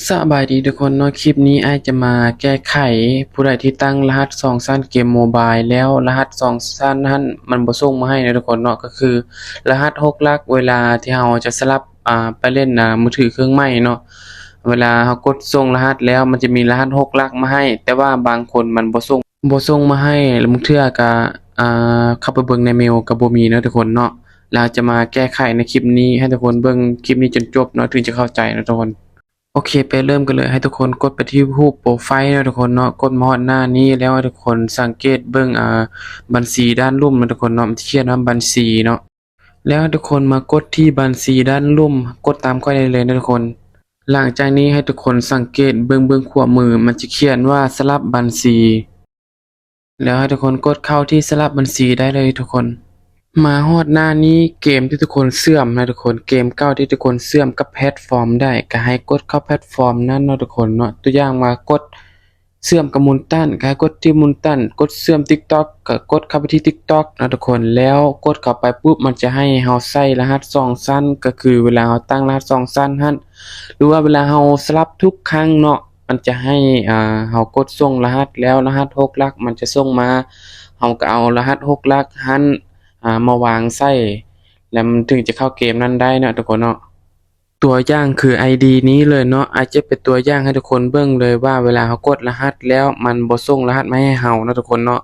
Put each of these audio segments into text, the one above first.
สบายดีทุกคนเนาะคลิปนี้อ้ายจะมาแก้ไขผู้ใดที่ตั้งรหัส2สั้นเกมโมบายแล้วรหัส2สั้นนั้นมันบ่ส่งมาให้นะทุกคนเนาะก็คือรหัส6หลักเวลาที่เราจะสลับไปเล่นมือถือเครื่องใหม่เนาะเวลาเรากดส่งรหัสแล้วมันจะมีรหัส6หลักมาให้แต่ว่าบางคนมันบ่ส่งมาให้แล้วบางเทื่อก็เข้าไปเบิ่งในเมลก็บ่มีเนาะทุกคนเนาะเราจะมาแก้ไขในคลิปนี้ให้ทุกคนเบิ่งคลิปนี้จนจบเนาะถึงจะเข้าใจนะทุกคน โอเคไปเริ่มกันเลยให้ทุกคนกดไปที่รูปโปรไฟล์นะทุกคนเนาะกดมาฮอดหน้านี้แล้วให้ทุกคนสังเกตเบิ่งบัญชีด้านลุ่มนะทุกคนเนาะมันจะเขียนว่าบัญชีเนาะแล้วให้ทุกคนมากดที่บัญชีด้านลุ่มกดตามค่อยได้เลยนะทุกคนหลังจากนี้ให้ทุกคนสังเกตเบิ่งขวามือมันจะเขียนว่าสลับบัญชีแล้วให้ทุกคนกดเข้าที่สลับบัญชีได้เลยทุกคน มาฮอดหน้านี้เกมที่ทุกคนเสื่อมนะทุกคนเกมเก่าที่ทุกคนเสื่อมกับแพลตฟอร์มได้ก็ให้กดเข้าแพลตฟอร์มนั้นเนาะทุกคนเนาะตัวอย่างมากดเสื่อมกับมุนตันก็ให้กดที่มุนตันกดเสื่อม TikTok ก็กดเข้าไปที่ TikTok นะทุกคนแล้วกดเข้าไปปุ๊บมันจะให้เราใส่รหัส2สั้นก็คือเวลาเราตั้งรหัส2สั้นหั่นหรือว่าเวลาเราสลับทุกครั้งเนาะมันจะให้เรากดส่งรหัสแล้วรหัส6หลักมันจะส่งมาเราก็เอารหัส6หลักหั่น มาวางไส้แล้วมันถึงจะเข้าเกมนั้นได้เนาะทุกคนเนาะตัวอย่างคือ ID นี้เลยเนาะอาจจะเป็นตัวอย่างให้ทุกคนเบิ่งเลยว่าเวลาเขากดรหัสแล้วมันบ่ส่งรหัสมาให้เราเนาะทุกคนเนาะ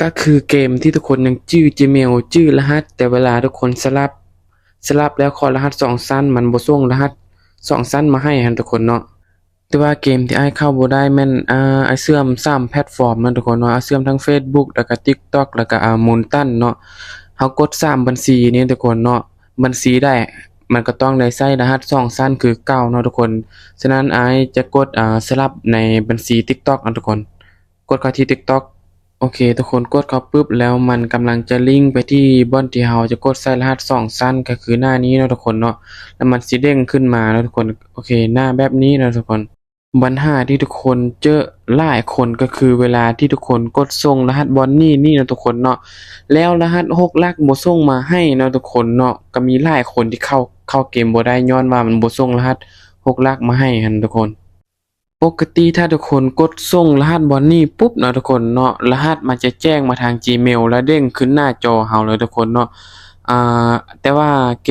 ก็คือเกมที่ทุกคนยังชื่อ Gmail ชื่อรหัสแต่เวลาทุกคนสลับแล้วขอรหัส2สั้นมันบ่ส่งรหัส2สั้นมาให้ทุกคนเนาะแต่ว่าเกมที่อ้ายเข้าบ่ได้แม่นอ้ายเสื่อม3แพลตฟอร์มเนาะทุกคนเนาะอ้ายเสื่อมทั้ง Facebook แล้วก็ TikTok แล้วก็Moonton เนาะ เขากด3บัญชีนี้ทุกคนเนาะบัญชีได้มันก็ต้องได้ใช้รหัส2สั้นคือเก่าเนาะทุกคนฉะนั้นอายจะกดสลับในบัญชี TikTok นะทุกคนกดเข้าที่ TikTok โอเคทุกคนกดเข้าปุ๊บแล้วมันกำลังจะลิงก์ไปที่บ่อนที่เราจะกดใส่รหัส2สั้นก็คือหน้านี้เนาะทุกคนเนาะแล้วมันสิเด้งขึ้นมาเนาะทุกคนโอเคหน้าแบบนี้เนาะทุกคน ปัญหาที่ทุกคนเจอหลายคนก็คือเวลาที่ทุกคนกดส่งรหัสบอนนี่เนาะทุกคนเนาะแล้วรหัส6หลักบ่ส่งมาให้เนาะทุกคนเนาะก็มีหลายคนที่เข้าเกมบ่ได้ย้อนว่ามันบ่ส่งรหัส6หลักมาให้หั้นทุกคนปกติถ้าทุกคนกดส่งรหัสบอนนี่ปุ๊บเนาะทุกคนเนาะรหัสมันจะแจ้งมาทาง Gmail แล้วเด้งขึ้นหน้าจอเราเลยทุกคนเนาะอ่แต่ว่าเ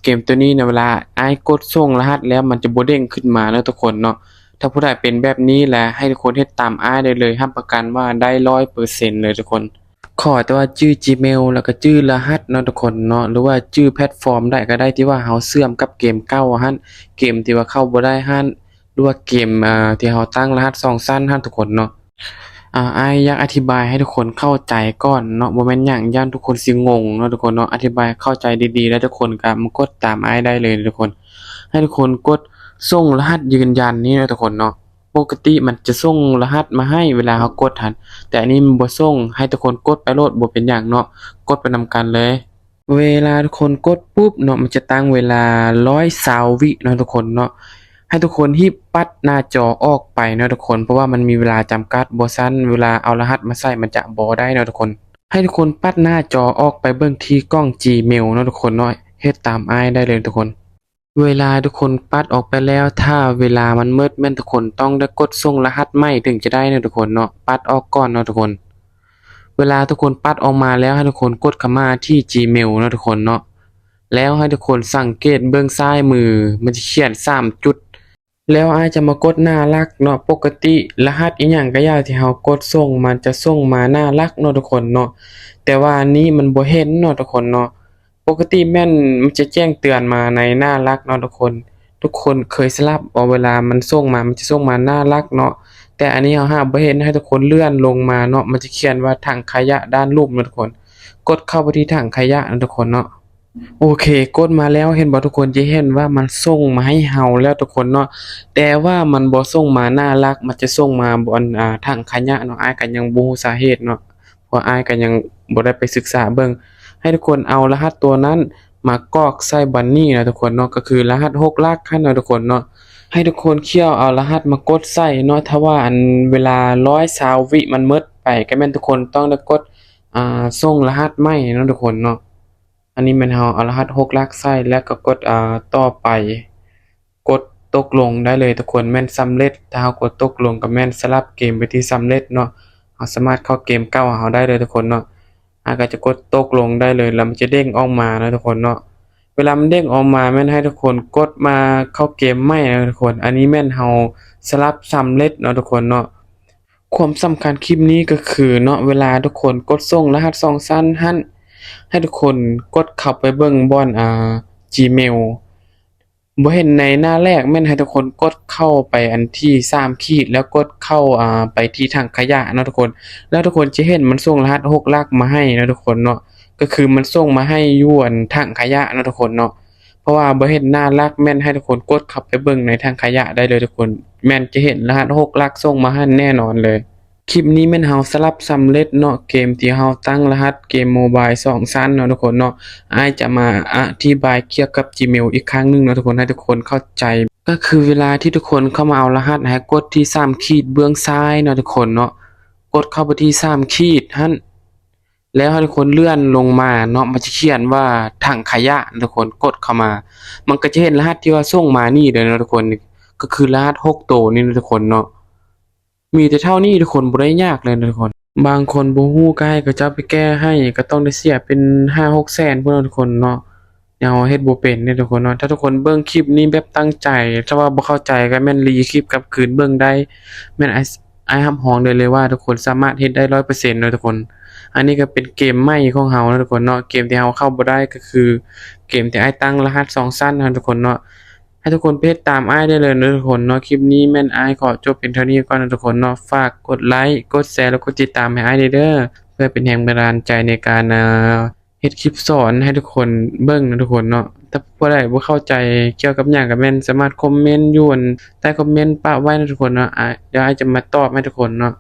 กมตัวนี้เนี่ยเวลาอ้ายกดส่งรหัสแล้วมันจะบ่เด้งขึ้นมาเนาะทุกคนเนาะ ถ้าผู้ใดเป็นแบบนี้แหละให้ทุกคนเฮ็ดตามอ้ายได้เลยรับประกันว่าได้100%เลยทุกคนขอแต่ว่าชื่อ Gmail แล้วก็ชื่อรหัสเนาะทุกคนเนาะหรือว่าชื่อแพลตฟอร์มได้ก็ได้ที่ว่าเราเชื่อมกับเกมเก่าอะหั่นเกมที่ว่าเข้าบ่ได้หั่นหรือว่าเกมที่เราตั้งรหัส2สั้นหั่นทุกคนเนาะอ้ายอยากอธิบายให้ทุกคนเข้าใจก่อนเนาะบ่แม่นหยังย้านทุกคนสิงงเนาะทุกคนเนาะอธิบายเข้าใจดีๆแล้วทุกคนก็มากดตามอ้ายได้เลยทุกคนให้ทุกคนกด ส่งรหัสยืนยันนี่นะทุกคนเนาะปกติมันจะส่งรหัสมาให้เวลาเรากดหั้นแต่อันนี้มันบ่ส่งให้ทุกคนกดไปโลดบ่เป็นหยังเนาะกดไปนำกันเลยเวลาทุกคนกดปุ๊บเนาะมันจะตั้งเวลา120วิเนาะทุกคนเนาะให้ทุกคนรีบปัดหน้าจอออกไปเนาะทุกคนเพราะว่ามันมีเวลาจำกัดบ่ซั้นเวลาเอารหัสมาใส่มันจะบ่ได้เนาะทุกคนให้ทุกคนปัดหน้าจอออกไปเบิ่งที่กล้อง Gmail เนาะทุกคนเนาะเฮ็ดตามอ้ายได้เลยทุกคน เวลาทุกคนปัดออกไปแล้วถ้าเวลามันมืดแม่นทุกคนต้องได้กดส่งรหัสใหม่ถึงจะได้นะทุกคนเนาะปัดออกก่อนเนาะทุกคนเวลาทุกคนปัดออกมาแล้วให้ทุกคนกดเข้ามาที่ Gmail เนาะทุกคนเนาะแล้วให้ทุกคนสังเกตเบื้องซ้ายมือมันจะเขียน3จุดแล้วอาจจะมากดหน้ารักเนาะปกติรหัสอิหยังก็อย่างที่เรากดส่งมันจะส่งมาหน้ารักเนาะทุกคนเนาะแต่ว่าอันนี้มันบ่เห็นเนาะทุกคนเนาะ ปกติแม่นมันจะแจ้งเตือนมาในน่ารักเนาะทุกคน ทุกคนเคยสลับบ่เวลามันส่งมามันจะส่งมาน่ารักเนาะแต่อันนี้เราหาบ่เห็นให้ทุกคนเลื่อนลงมาเนาะมันจะเขียนว่าถังขยะด้านรูปเนาะทุกคนกดเข้าไปที่ถังขยะนะทุกคนเนาะโอเคกดมาแล้วเห็นบ่ทุกคนจะเห็นว่ามันส่งมาให้เราแล้วทุกคนเนาะแต่ว่ามันบ่ส่งมาน่ารักมันจะส่งมาบนถังขยะเนาะอ้ายก็ยังบ่รู้สาเหตุเนาะเพราะอ้ายก็ยังบ่ได้ไปศึกษาเบิ่ง ให้ทุกคนเอารหัสตัวนั้นมากรอกใส่บันนี่นะทุกคนเนาะก็คือรหัส6หลักคันเนาะทุกคนเนาะให้ทุกคนเคี่ยวเอารหัสมากดใส่เนาะถ้าว่าอันเวลา120วิมันหมดไปก็แม่นทุกคนต้องได้กดส่งรหัสใหม่เนาะทุกคนเนาะอันนี้แม่นเราเอารหัส6หลักใส่แล้วก็กดต่อไปกด ตกลงได้เลยทุกคนแม่นสำเร็จถ้าเรากดตกลงก็แม่นสลับเกมไปที่สำเร็จเนาะเราสามารถเข้าเกมเก่าของเราได้เลยทุกคนเนาะก็จะกดตกลงได้เลยแล้วมันจะเด้งออกมานะทุกคนเนาะเวลามันเด้งออกมาแม่นให้ทุกคนกดมาเข้าเกมใหม่นะทุกคนอันนี้แม่นเราสลับสำเร็จเนาะทุกคนเนาะความสำคัญคลิปนี้ก็คือเนาะเวลาทุกคนกดส่งรหัส2ชั้นหั้นให้ทุกคนกดเข้าไปเบิ่งบ่อนGmail บ่เห็นในหน้าแรกแม่นให้ทุกคนกดเข้าไปอันที่3ขีดแล้วกดเข้าไปที่ถังขยะเนาะทุกคนแล้วทุกคนจะเห็นมันส่งรหัส6หลักมาให้เนาะทุกคนเนาะก็คือมันส่งมาให้อยู่อันถังขยะเนาะทุกคนเนาะเพราะว่าบ่เห็นหน้าหลักแม่นให้ทุกคนกดเข้าไปเบิ่งในถังขยะได้เลยทุกคนแม่นจะเห็นรหัส6หลักส่งมาให้แน่นอนเลยคลิปนี้แม่นเฮาสลับสำเร็จเนาะเกมที่เฮาตั้งรหัสเกมโมบาย2ชั้นเนาะทุกคนเนาะ อ้ายจะมาอธิบายเกี่ยวกับ Gmail อีกครั้งหนึ่งนะทุกคนให้ทุกคนเข้าใจก็คือเวลาที่ทุกคนเข้ามาเอารหัสให้กดที่3ขีดเบื้องซ้ายเนาะทุกคนเนาะกดเข้าไปที่3ขีดหั่นแล้วให้ทุกคนเลื่อนลงมาเนาะมันจะเขียนว่าถังขยะนะทุกคนกดเข้ามามันก็จะเห็นรหัสที่ว่าส่งมานี่เด้อนะทุกคนก็คือรหัส6ตัวนี่นะทุกคนเนาะมีแต่เท่านี้ทุกคนบ่ได้ยากเลยนะทุกคนบางคนบ่ฮู้ก็ให้เขาเจ้าไปแก้ให้ก็ต้องได้เสียเป็น5-6แสนพุ่นเนาะทุกคนเนาะ แนวเฮ็ดบ่เป็นเด้ทุกคนเนาะถ้าทุกคนเบิ่งคลิปนี้แบบตั้งใจถ้าว่าบ่เข้าใจก็แม่นรีคลิปกลับคืนเบิ่งได้แม่นอ้ายรับรองได้เลยว่าทุกคนสามารถเฮ็ดได้100%เลยทุกคนอันนี้ก็เป็นเกมใหม่ของเรานะทุกคนเนาะเกมที่เราเข้าบ่ได้ก็คือเกมที่อ้ายตั้งรหัส2ชั้นนะทุกคนเนาะให้ทุกคนไปเฮ็ดตามอ้ายได้เลยนะทุกคนเนาะคลิปนี้แม่นอ้ายขอจบเพียงเท่านี้ก่อนนะทุกคนเนาะฝากกดไลค์กดแชร์แล้วกดติดตามให้อ้ายเด้อเพื่อเป็นแรงบันดาลใจในการเฮ็ดคลิปสอนให้ทุกคนเบิ่งนะทุกคนเนาะถ้าผู้ใดบ่เข้าใจเกี่ยวกับหยังก็แม่นสามารถคอมเมนต์อยู่อันใต้คอมเมนต์ปะไว้นะทุกคนเนาะเดี๋ยวอ้ายจะมาตอบให้ทุกคนเนาะ